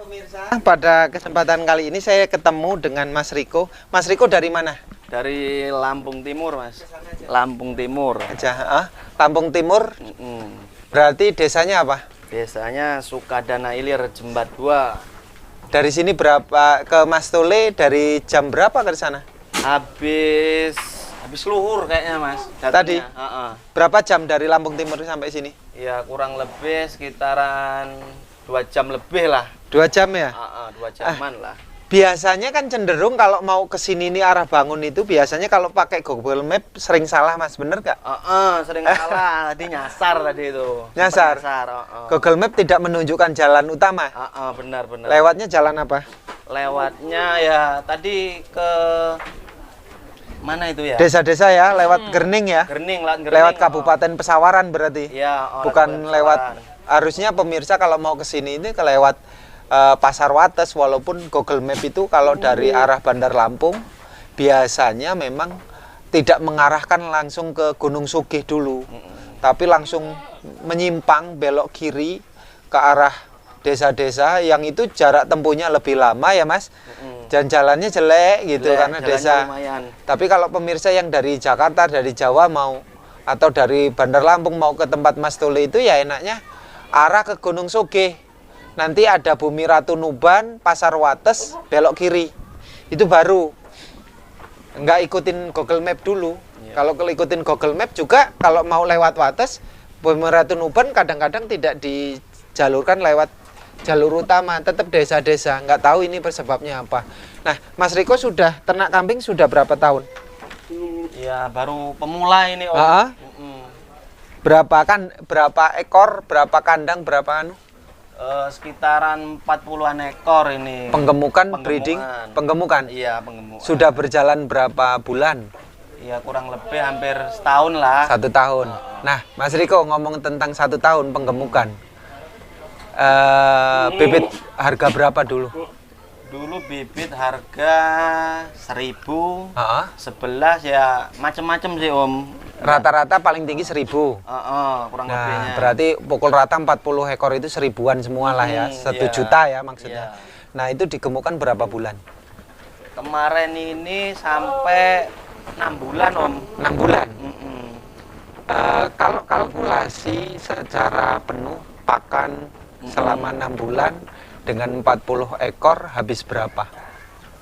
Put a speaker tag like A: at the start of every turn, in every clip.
A: pemirsa, pada kesempatan kali ini saya ketemu dengan Mas Riko. Mas Riko dari mana?
B: Dari Lampung Timur, Mas. Lampung Timur.
A: Aja, Lampung Timur. Berarti desanya apa?
B: Desanya Sukadana Ilir, Jembat 2.
A: Dari sini berapa ke Mas Tole? Dari jam berapa ke sana?
B: Habis luhur kayaknya, Mas.
A: Tadi? Berapa jam dari Lampung Timur sampai sini?
B: Ya kurang lebih sekitaran 2 jam lebih lah.
A: 2 jam ya?
B: 2 jaman lah.
A: Biasanya kan cenderung kalau mau ke sini nih arah Bangun itu biasanya kalau pakai Google Map sering salah, Mas, bener gak?
B: Sering salah. Tadi nyasar tadi itu.
A: Nyasar? Google Map tidak menunjukkan jalan utama?
B: Benar.
A: Lewatnya jalan apa?
B: Lewatnya ya tadi ke mana itu ya?
A: Desa-desa ya, lewat Gerning ya?
B: Gerning.
A: Lewat Kabupaten Pesawaran berarti?
B: Iya.
A: Bukan lewat, harusnya pemirsa kalau mau ke sini ini kelewat Pasar Wates, walaupun Google Map itu kalau dari arah Bandar Lampung biasanya memang tidak mengarahkan langsung ke Gunung Sugih dulu, tapi langsung menyimpang belok kiri ke arah desa-desa yang itu jarak tempuhnya lebih lama ya, Mas. Dan jalannya jelek gitu karena desa.
B: Lumayan.
A: Tapi kalau pemirsa yang dari Jakarta, dari Jawa mau atau dari Bandar Lampung mau ke tempat Mas Tole itu ya enaknya arah ke Gunung Sugih. Nanti ada Bumi Ratu Nuban, Pasar Wates, belok kiri. Itu baru. Nggak ikutin Google Map dulu. Kalau ikutin Google Map juga kalau mau lewat Wates, Bumi Ratu Nuban kadang-kadang tidak dijalurkan lewat jalur utama, tetap desa-desa. Nggak tahu ini sebabnya apa. Nah, Mas Riko sudah ternak kambing sudah berapa tahun?
B: Ya, baru pemula ini, Om.
A: Berapa ekor, berapa kandang, berapa anu?
B: Sekitaran 40-an ekor ini.
A: Penggemukan, breeding, penggemukan.
B: Iya, penggemukan.
A: Sudah berjalan berapa bulan?
B: Iya, kurang lebih hampir setahun lah.
A: 1 tahun. Nah, Mas Riko ngomong tentang 1 tahun penggemukan. Bibit harga berapa dulu?
B: Dulu bibit harga 1.000, 11 ya macem-macem sih, Om.
A: Rata-rata paling tinggi 1.000.
B: Kurang lebihnya.
A: Berarti pukul rata 40 ekor itu 1.000-an semua lah ya. 1 juta ya maksudnya. Nah, itu digemukkan berapa bulan?
B: Kemarin ini sampai 6 bulan, Om.
A: 6 bulan? Kalau kalkulasi secara penuh pakan selama 6 bulan dengan 40 ekor habis berapa?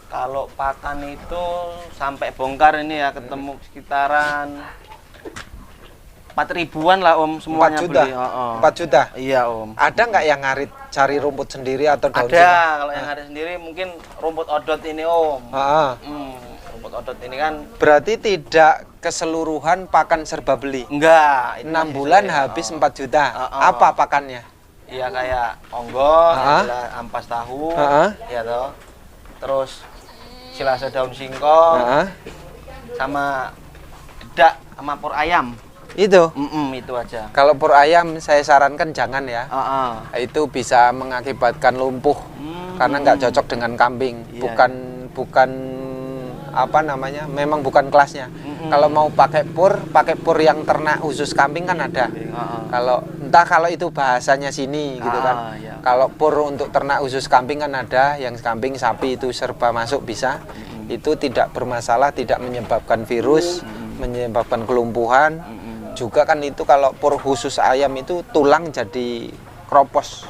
B: Kalau pakan itu sampai bongkar ini ya ketemu sekitaran 4.000-an lah, Om, semuanya
A: 4 juta?
B: beli.
A: 4 juta?
B: Iya, Om.
A: Ada nggak yang ngarit cari rumput sendiri atau daun
B: Ada, kalau yang ngarit sendiri mungkin rumput odot ini, Om. Rumput odot ini kan.
A: Berarti tidak keseluruhan pakan serba beli?
B: Enggak.
A: 6 bulan habis 4 juta. Apa pakannya?
B: Iya, kayak onggoh, ampas tahu, ya toh. Terus silase daun singkong, sama dedak, sama pur ayam.
A: Itu?
B: Itu aja.
A: Kalau pur ayam saya sarankan jangan ya. Itu bisa mengakibatkan lumpuh karena nggak cocok dengan kambing. Bukan apa namanya? Memang bukan kelasnya. Kalau mau pakai pur yang ternak khusus kambing kan ada. Kalau itu bahasanya sini gitu kan. Kalau pur untuk ternak khusus kambing kan ada, yang kambing, sapi itu serba masuk bisa. Itu tidak bermasalah, tidak menyebabkan virus, menyebabkan kelumpuhan. Juga kan itu kalau pur khusus ayam itu tulang jadi kropos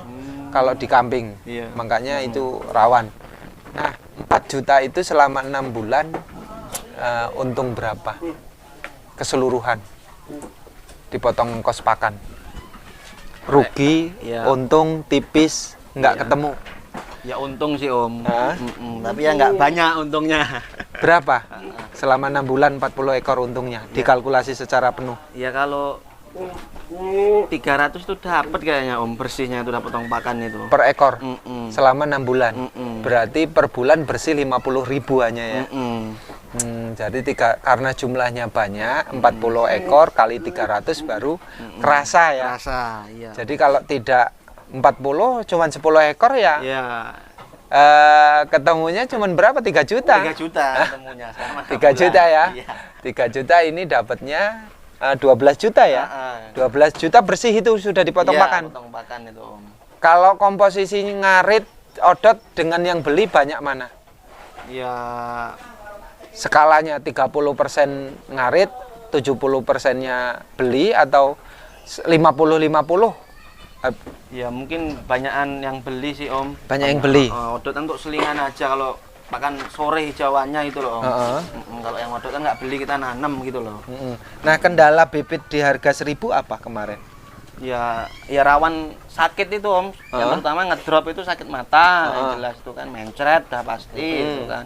A: kalau di kambing. Makanya itu rawan. Nah, 4 juta itu selama 6 bulan untung berapa? Keseluruhan. Dipotong kos pakan. Rugi, untung tipis, nggak ketemu.
B: Ya untung sih, Om. Tapi ya nggak banyak untungnya.
A: Berapa? Selama 6 bulan 40 ekor untungnya dikalkulasi secara penuh.
B: Ya kalau 300 tuh dapat kayaknya, Om, bersihnya itu dapat potong pakan itu.
A: Per ekor? Selama 6 bulan? Berarti per bulan bersih 50.000 hanya ya? Jadi karena jumlahnya banyak, 40 ekor kali 300 baru kerasa ya?
B: Kerasa, iya.
A: Jadi kalau tidak 40, cuma 10 ekor ya? Ketemunya cuma berapa? 3 juta?
B: 3 juta ketemunya.
A: 3 juta ya? 3 juta ini dapatnya 12 juta ya? 12 juta bersih itu sudah dipotong pakan?
B: Potong pakan itu, Om.
A: Kalau komposisi ngarit odot dengan yang beli banyak mana?
B: Ya
A: Skalanya 30% ngarit, 70%-nya beli atau 50-50?
B: ya mungkin banyakan yang beli sih Om.
A: Banyak yang beli.
B: Odot untuk selingan aja, kalau makan sore hijauannya itu loh Om. Kalau yang odot kan nggak beli, kita nanam gitu loh.
A: Nah, kendala bibit di harga 1.000 apa kemarin?
B: Ya rawan sakit itu Om. Yang pertama ngedrop itu sakit mata, yang jelas itu kan, mencret dah pasti itu kan.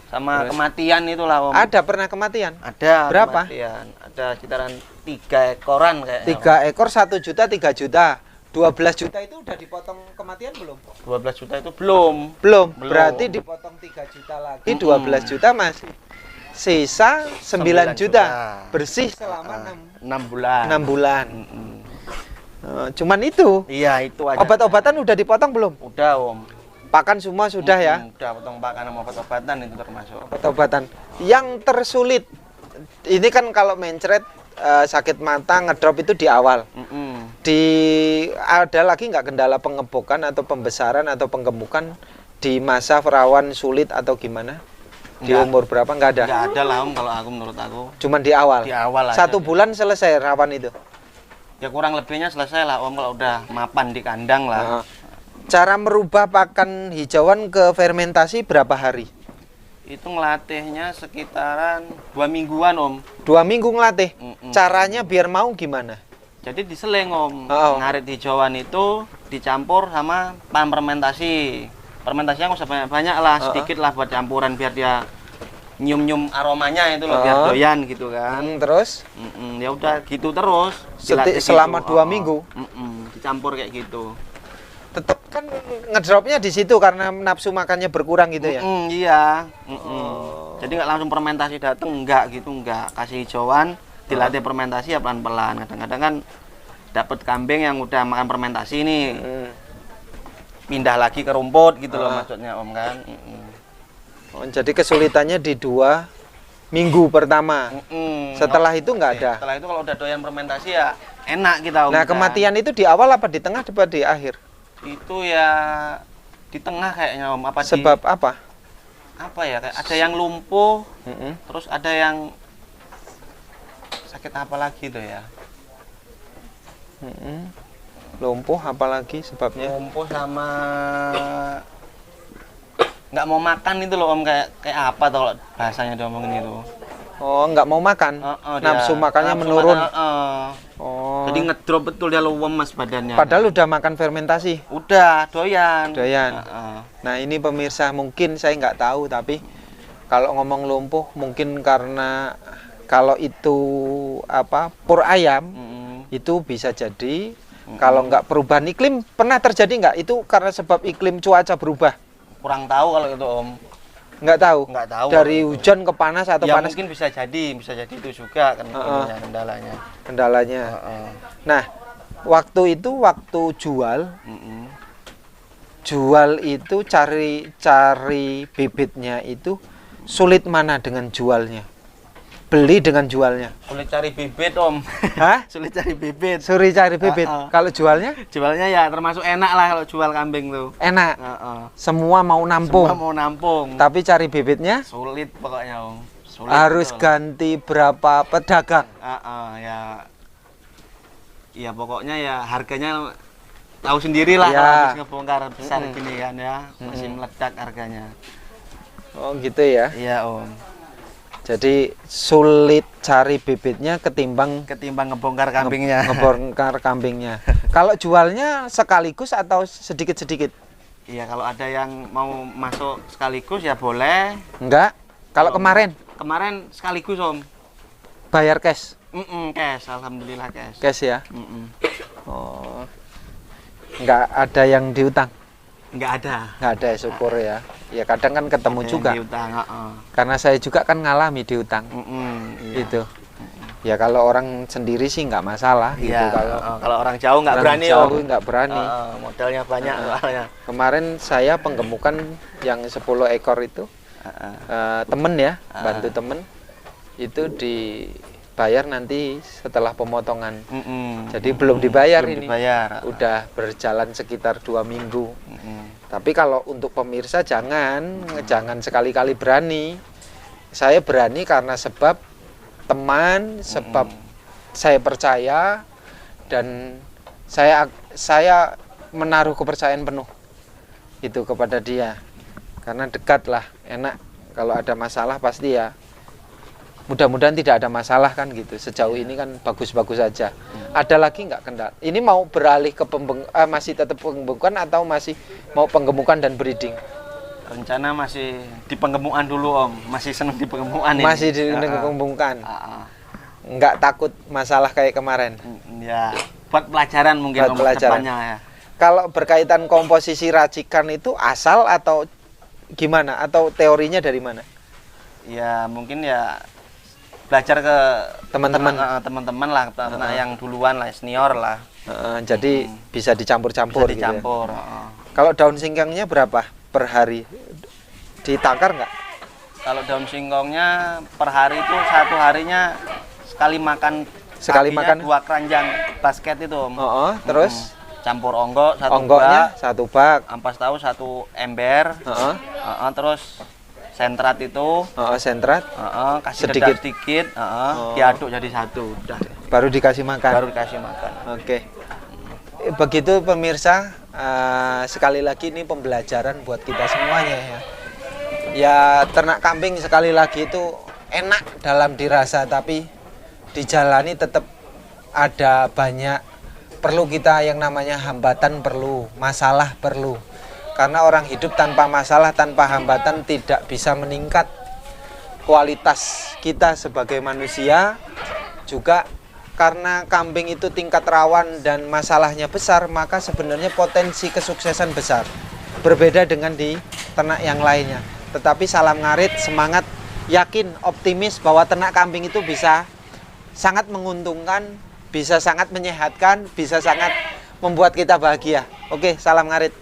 B: Sama kematian itulah Om.
A: Ada pernah kematian?
B: Ada.
A: Berapa?
B: Kematian. Ada sekitaran 3 ekoran kayaknya.
A: 3 ekor 1 juta, 3 juta. 12 juta itu udah dipotong kematian belum?
B: 12 juta itu belum.
A: Belum. Berarti dipotong 3 juta lagi, 12 juta masih sisa 9 juta. Bersih selama
B: 6 bulan.
A: 6 bulan. Cuman itu.
B: Iya, itu aja.
A: Obat-obatan udah dipotong belum?
B: Udah Om.
A: Pakan semua sudah ya?
B: Udah potong pakan sama obat-obatan itu termasuk.
A: Obat-obatan. Yang tersulit ini kan kalau mencret, sakit mata, ngedrop itu di awal. Ada lagi nggak kendala pengebokan atau pembesaran atau penggemukan di masa rawan sulit atau gimana? Di umur berapa? Nggak ada?
B: Nggak ada lah Om, kalau aku, menurut aku.
A: Cuman di awal?
B: Di awal aja.
A: 1 bulan selesai rawan itu?
B: Ya kurang lebihnya selesai lah Om, kalau udah mapan di kandang lah.
A: Cara merubah pakan hijauan ke fermentasi berapa hari?
B: Itu ngelatihnya sekitaran 2 mingguan Om.
A: 2 minggu ngelatih? Caranya biar mau gimana?
B: Jadi diseling Om. Ngarit hijauan itu dicampur sama pakan fermentasi. Fermentasinya nggak usah banyak-banyak lah, sedikit lah buat campuran biar dia nyium-nyium aromanya itu loh, biar doyan gitu kan.
A: Terus?
B: Ya udah gitu terus.
A: Selama gitu. 2 minggu?
B: Dicampur kayak gitu.
A: Tetap kan ngedropnya di situ karena nafsu makannya berkurang gitu ya?
B: Iya. Jadi nggak langsung fermentasi datang, enggak gitu, enggak. Kasih hijauan, dilatih fermentasi ya pelan-pelan. Kadang-kadang kan dapat kambing yang udah makan fermentasi nih, pindah lagi ke rumput gitu loh maksudnya Om kan.
A: Jadi kesulitannya di 2 minggu pertama. Setelah itu nggak ada?
B: Setelah itu kalau udah doyan fermentasi ya enak kita Om.
A: Nah kematian itu di awal apa di tengah apa di akhir?
B: Itu ya di tengah kayaknya Om.
A: Sebab apa?
B: Apa ya, kayak ada yang lumpuh, terus ada yang sakit apa lagi tuh ya.
A: Lumpuh apalagi sebabnya?
B: Lumpuh sama nggak mau makan itu loh Om, kayak apa tuh kalau bahasanya diomongin itu.
A: Oh, nggak mau makan? Nafsu makannya menurun?
B: Jadi ngedrop betul, dia lemas badannya.
A: Padahal udah makan fermentasi?
B: Udah, doyan.
A: Nah ini pemirsa, mungkin saya nggak tahu, tapi kalau ngomong lumpuh mungkin karena kalau itu pur ayam, itu bisa jadi. Kalau nggak perubahan iklim, pernah terjadi nggak? Itu karena sebab iklim cuaca berubah?
B: Kurang tahu kalau itu Om.
A: Nggak tahu?
B: Nggak tahu.
A: Dari hujan ke panas atau
B: ya,
A: panas?
B: Mungkin bisa jadi itu juga kan
A: kendalanya. Nah, waktu itu jual itu cari bibitnya itu sulit mana dengan jualnya? Beli dengan jualnya?
B: Sulit cari bibit Om.
A: Hah?
B: Sulit cari bibit.
A: Sulit cari bibit. Kalau jualnya?
B: Jualnya ya termasuk enak lah kalau jual kambing tuh.
A: Enak. Semua mau nampung.
B: Semua mau nampung.
A: Tapi cari bibitnya?
B: Sulit pokoknya Om. Sulit
A: harus
B: betul.
A: Ganti berapa pedagang?
B: Ya pokoknya ya harganya tahu sendiri lah kalau habis ngebongkar besar gini kan ya, masih meledak harganya.
A: Oh gitu ya?
B: Iya Om.
A: Jadi sulit cari bibitnya ketimbang
B: ngebongkar kambingnya.
A: Ngebongkar kambingnya. Kalau jualnya sekaligus atau sedikit-sedikit?
B: Iya, kalau ada yang mau masuk sekaligus ya boleh.
A: Enggak. Kalau kemarin?
B: Kemarin sekaligus Om.
A: Bayar cash?
B: Cash, alhamdulillah cash.
A: Cash ya? Oh. Enggak ada yang diutang?
B: Enggak ada.
A: Enggak ada, syukur ya. Ya kadang kan ketemu ada juga.
B: Diutang,
A: Karena saya juga kan ngalami diutang.
B: Iya.
A: Itu. Ya kalau orang sendiri sih nggak masalah gitu.
B: Kalau orang jauh nggak berani.
A: Jauh nggak berani.
B: Modalnya banyak soalnya.
A: Kemarin saya penggemukan yang 10 ekor itu temen ya, bantu temen itu di bayar nanti setelah pemotongan. Jadi belum dibayar ini. Udah berjalan sekitar 2 minggu. Tapi kalau untuk pemirsa jangan sekali-kali berani. Saya berani karena sebab teman, sebab saya percaya dan saya menaruh kepercayaan penuh itu kepada dia. Karena dekat lah, enak. Kalau ada masalah pasti ya mudah-mudahan tidak ada masalah kan gitu. Sejauh ini kan bagus-bagus saja. Ada lagi nggak kendala? Ini mau beralih ke masih tetap penggemukan atau masih mau penggemukan dan breeding?
B: Rencana masih di penggemukan dulu Om. Masih senang di penggemukan ini.
A: Masih di penggemukan. Nggak takut masalah kayak kemarin?
B: Ya, buat pelajaran mungkin Om kedepannya ya.
A: Kalau berkaitan komposisi racikan itu asal atau gimana? Atau teorinya dari mana?
B: Ya mungkin ya belajar ke teman-teman lah, yang duluan lah, senior lah.
A: Jadi bisa dicampur-campur.
B: Bisa dicampur.
A: Gitu ya? Kalau daun singkongnya berapa per hari? Ditakar nggak?
B: Kalau daun singkongnya per hari itu satu harinya sekali makan. 2 keranjang basket itu Om.
A: Terus
B: campur onggok
A: satu bak,
B: ampas tahu 1 ember. Terus sentrat itu, kasih sedikit, diaduk jadi satu, udah.
A: Baru dikasih makan. Oke. Begitu pemirsa, sekali lagi ini pembelajaran buat kita semuanya ya. Ya ternak kambing sekali lagi itu enak dalam dirasa, tapi dijalani tetap ada banyak perlu kita yang namanya hambatan, perlu masalah, perlu. Karena orang hidup tanpa masalah, tanpa hambatan tidak bisa meningkat kualitas kita sebagai manusia. Juga karena kambing itu tingkat rawan dan masalahnya besar, maka sebenarnya potensi kesuksesan besar. Berbeda dengan di ternak yang lainnya. Tetapi salam ngarit, semangat, yakin, optimis bahwa ternak kambing itu bisa sangat menguntungkan, bisa sangat menyehatkan, bisa sangat membuat kita bahagia. Oke, salam ngarit.